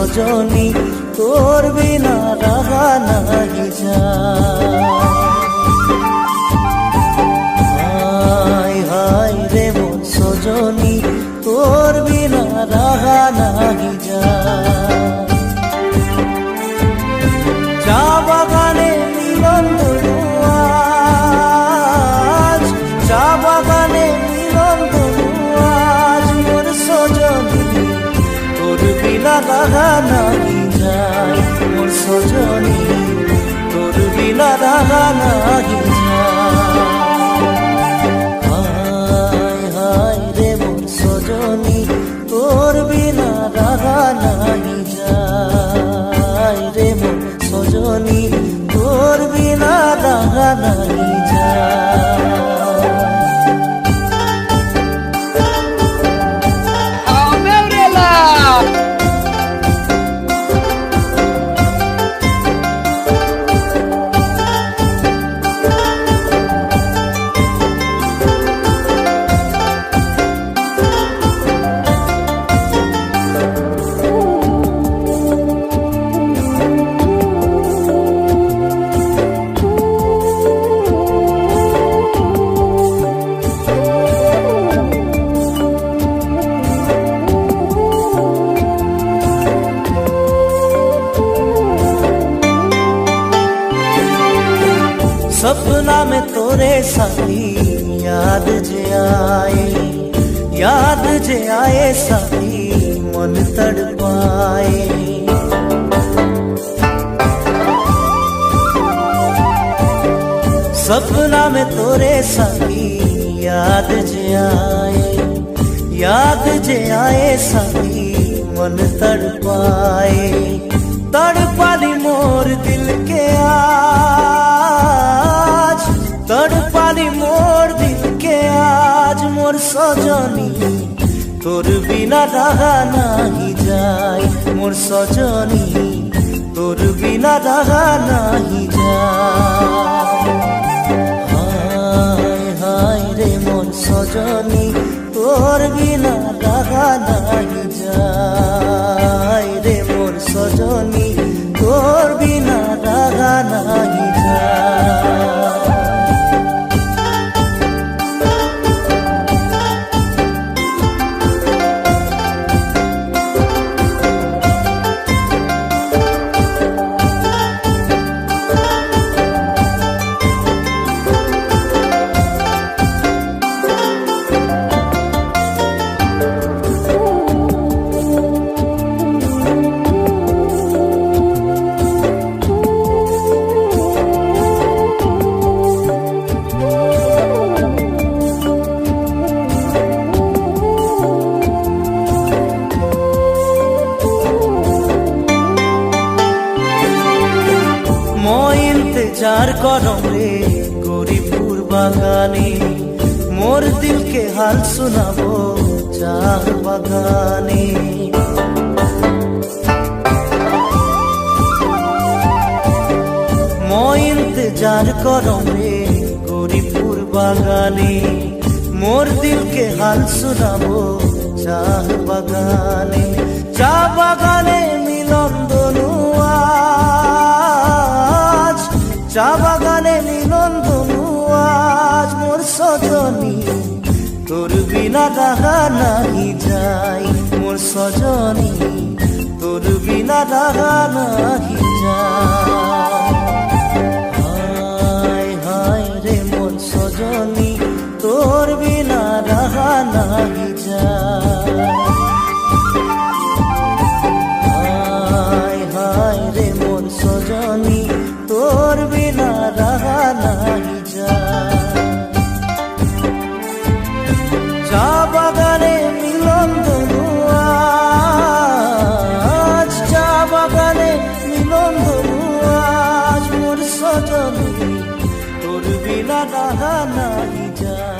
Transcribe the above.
সজনী তোর বিনা রাহা নাহি যায়। হায় হায় রে মোর সজনী তোর বিনা রাহা নাহি যায়। চা বাগানে মিলন ধনু আজ, চা বাগানে মিলন ধনু আজ, মোর সজনী তোর বিনা রাহা নাহি যায়। মোর সজনী তোর বিনা রাহা নাহি যায়। হায় হায় রে মোর সজনী তোর বিনা রাহা নাহি যায় রে মোর সজনী তোর বিনা রাহা নাহি যায়। सपना में तोरे साथी याद जे आए साथी मन तड़पाए। सपना में तोरे साथी याद जे आए साथी मन तड़पाए। तड़पाली मोर दिल के आज, तड़पाली मोर दिल के आज, मोर सजनी तोर बिना राहा नाहि जाय। मोर सजनी तोर बिना राहा नाहि जाय। हाय हाय रे मोर सजनी तोर बिना राहा नाहि जाय रे मोर सजनी तोर बिना राहा नाहि जाय। इंतजार करम रे गौरीपुर बागाने, मोर दिल के हाल सुनाबो चाह बागाने। मैं इंतजार करम रे गौरीपुर बागाने, मोर दिल के हाल सुनाबो चाह बागाने। चा बागाने मिलन धनु आज, चा बागाने मिलन धनु आज, मोर सजनी तोर बिना राहा नाहि जाय। मोर सजनी तोर बिना राहा नाहि जाय। हाय हाय रे मोर सजनी तोर बिना राहा नाहि जाय। हाय हाय रे मोर सजनी तोर बिना राहा नाहि जाय। चा बागाने मिलन धनु आज, चा बागाने मिलन धनु आज, मोर सजनी तोर बिना राहा नाहि जाय।